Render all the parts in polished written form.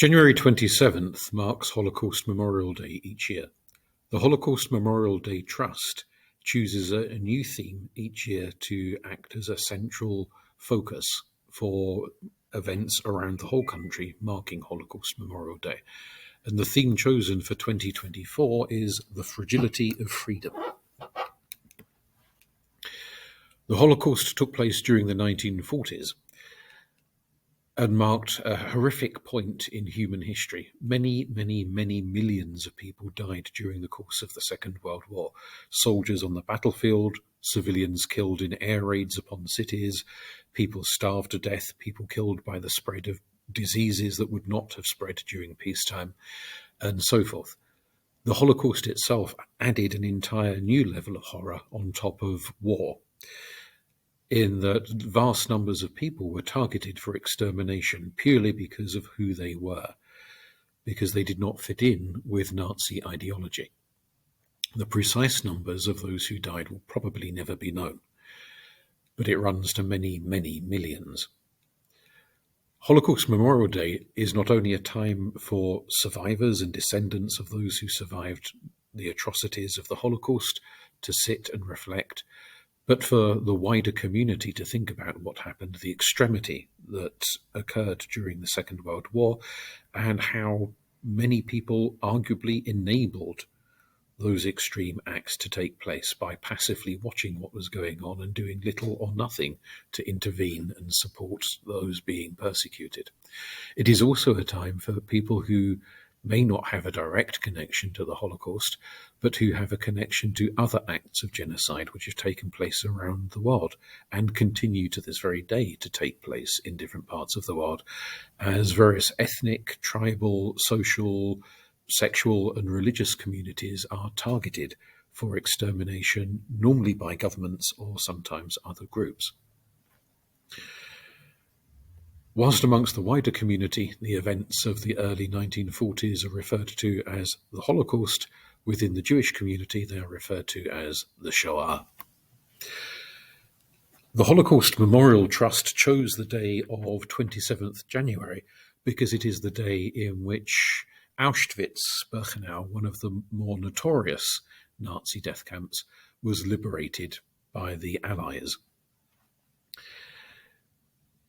January 27th marks Holocaust Memorial Day each year. The Holocaust Memorial Day Trust chooses a new theme each year to act as a central focus for events around the whole country marking Holocaust Memorial Day. And the theme chosen for 2024 is the fragility of freedom. The Holocaust took place during the 1940s and marked a horrific point in human history. Many millions of people died during the course of the Second World War. Soldiers on the battlefield, civilians killed in air raids upon cities, people starved to death, people killed by the spread of diseases that would not have spread during peacetime, and so forth. The Holocaust itself added an entire new level of horror on top of war, in that vast numbers of people were targeted for extermination purely because of who they were, because they did not fit in with Nazi ideology. The precise numbers of those who died will probably never be known, but it runs to many millions. Holocaust Memorial Day is not only a time for survivors and descendants of those who survived the atrocities of the Holocaust to sit and reflect, but for the wider community to think about what happened, the extremity that occurred during the Second World War, and how many people arguably enabled those extreme acts to take place by passively watching what was going on and doing little or nothing to intervene and support those being persecuted. It is also a time for people who may not have a direct connection to the Holocaust, but who have a connection to other acts of genocide which have taken place around the world and continue to this very day to take place in different parts of the world, as various ethnic, tribal, social, sexual and religious communities are targeted for extermination, normally by governments or sometimes other groups. Whilst amongst the wider community, the events of the early 1940s are referred to as the Holocaust, within the Jewish community they are referred to as the Shoah. The Holocaust Memorial Trust chose the day of 27th January because it is the day in which Auschwitz-Birkenau, one of the more notorious Nazi death camps, was liberated by the Allies.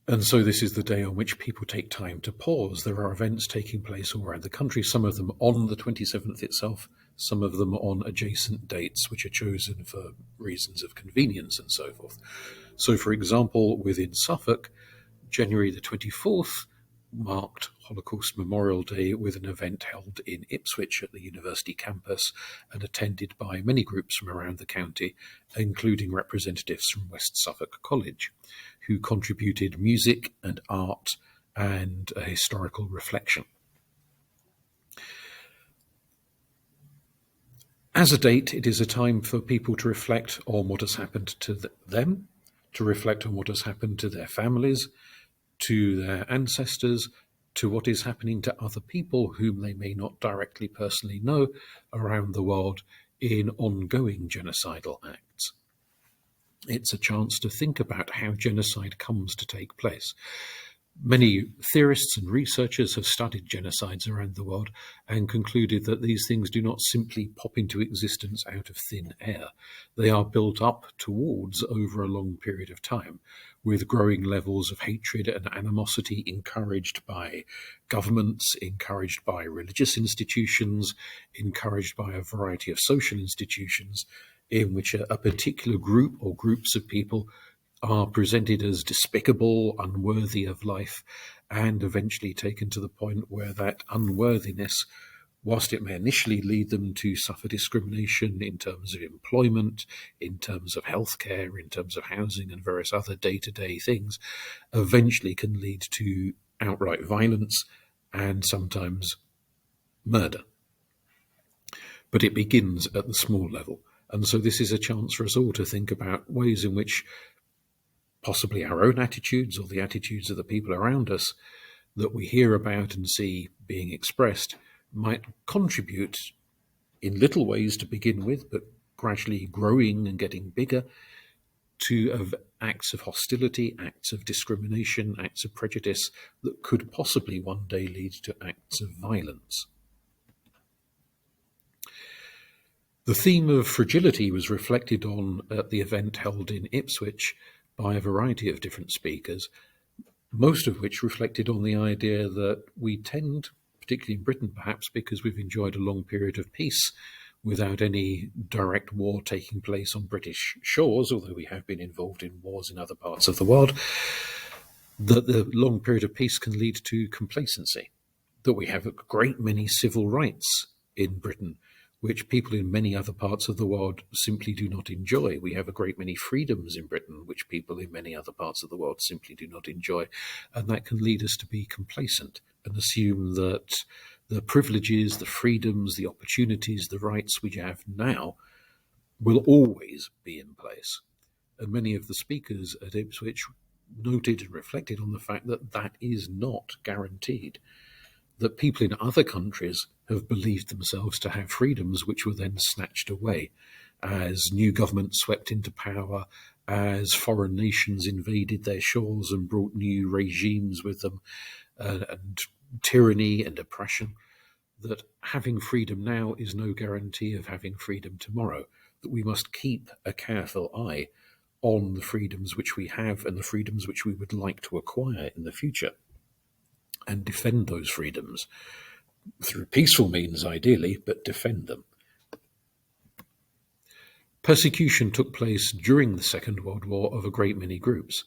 And so this is the day on which people take time to pause. There are events taking place all around the country, some of them on the 27th itself, some of them on adjacent dates, which are chosen for reasons of convenience and so forth. So, for example, within Suffolk, January the 24th marked Holocaust Memorial Day with an event held in Ipswich at the university campus and attended by many groups from around the county, including representatives from West Suffolk College, who contributed music and art and a historical reflection. As a date, it is a time for people to reflect on what has happened to them, to reflect on what has happened to their families, to their ancestors, to what is happening to other people whom they may not directly personally know around the world in ongoing genocidal acts. It's a chance to think about how genocide comes to take place. Many theorists and researchers have studied genocides around the world and concluded that these things do not simply pop into existence out of thin air. They are built up towards over a long period of time, with growing levels of hatred and animosity encouraged by governments, encouraged by religious institutions, encouraged by a variety of social institutions, in which a particular group or groups of people are presented as despicable, unworthy of life, and eventually taken to the point where that unworthiness, whilst it may initially lead them to suffer discrimination in terms of employment, in terms of healthcare, in terms of housing and various other day-to-day things, eventually can lead to outright violence and sometimes murder. But it begins at the small level. And so this is a chance for us all to think about ways in which possibly our own attitudes or the attitudes of the people around us that we hear about and see being expressed might contribute in little ways to begin with, but gradually growing and getting bigger of acts of hostility, acts of discrimination, acts of prejudice that could possibly one day lead to acts of violence. The theme of fragility was reflected on at the event held in Ipswich by a variety of different speakers, most of which reflected on the idea that we tend, particularly in Britain perhaps because we've enjoyed a long period of peace without any direct war taking place on British shores, although we have been involved in wars in other parts of the world, that the long period of peace can lead to complacency, that we have a great many civil rights in Britain, which people in many other parts of the world simply do not enjoy. We have a great many freedoms in Britain, which people in many other parts of the world simply do not enjoy. And that can lead us to be complacent and assume that the privileges, the freedoms, the opportunities, the rights we have now will always be in place. And many of the speakers at Ipswich noted and reflected on the fact that that is not guaranteed, that people in other countries have believed themselves to have freedoms which were then snatched away as new governments swept into power, as foreign nations invaded their shores and brought new regimes with them, and tyranny and oppression, that having freedom now is no guarantee of having freedom tomorrow, that we must keep a careful eye on the freedoms which we have and the freedoms which we would like to acquire in the future, and defend those freedoms through peaceful means, ideally, but defend them. Persecution took place during the Second World War of a great many groups.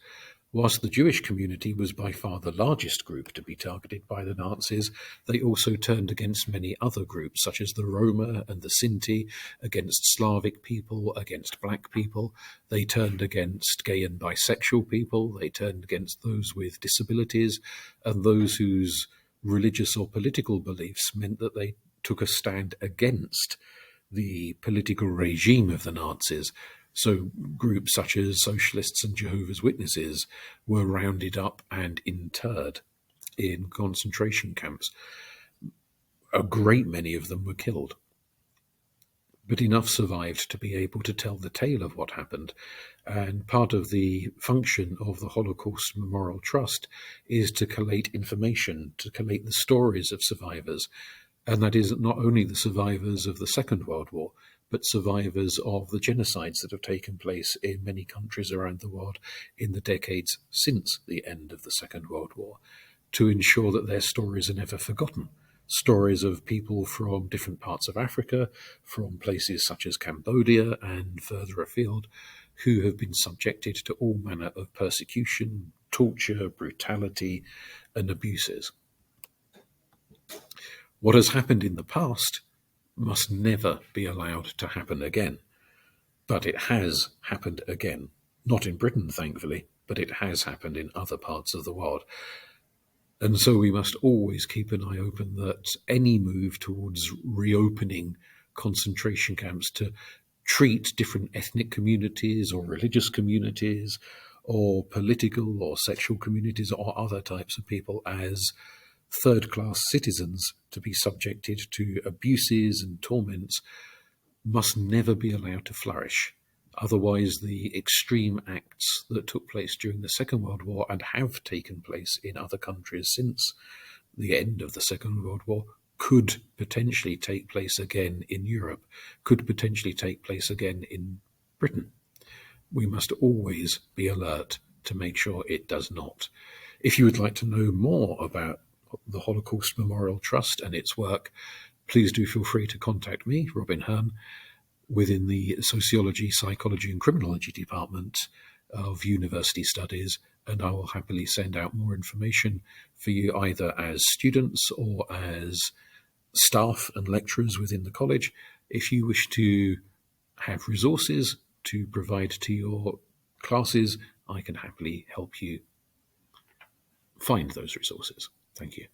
Whilst the Jewish community was by far the largest group to be targeted by the Nazis, they also turned against many other groups, such as the Roma and the Sinti, against Slavic people, against black people. They turned against gay and bisexual people. They turned against those with disabilities and those whose religious or political beliefs meant that they took a stand against the political regime of the Nazis. So groups such as Socialists and Jehovah's Witnesses were rounded up and interred in concentration camps. A great many of them were killed. But enough survived to be able to tell the tale of what happened. And part of the function of the Holocaust Memorial Trust is to collate information, to collate the stories of survivors. And that is not only the survivors of the Second World War, but survivors of the genocides that have taken place in many countries around the world in the decades since the end of the Second World War, to ensure that their stories are never forgotten. Stories of people from different parts of Africa, from places such as Cambodia and further afield, who have been subjected to all manner of persecution, torture, brutality, and abuses. What has happened in the past must never be allowed to happen again. But it has happened again. Not in Britain, thankfully, but it has happened in other parts of the world. And so we must always keep an eye open that any move towards reopening concentration camps to treat different ethnic communities or religious communities or political or sexual communities or other types of people as third-class citizens to be subjected to abuses and torments must never be allowed to flourish. Otherwise, the extreme acts that took place during the Second World War and have taken place in other countries since the end of the Second World War could potentially take place again in Europe, could potentially take place again in Britain. We must always be alert to make sure it does not. If you would like to know more about the Holocaust Memorial Trust and its work, please do feel free to contact me, Robin Hearn, within the Sociology, Psychology and Criminology Department of University Studies, and I will happily send out more information for you either as students or as staff and lecturers within the college. If you wish to have resources to provide to your classes, I can happily help you find those resources. Thank you.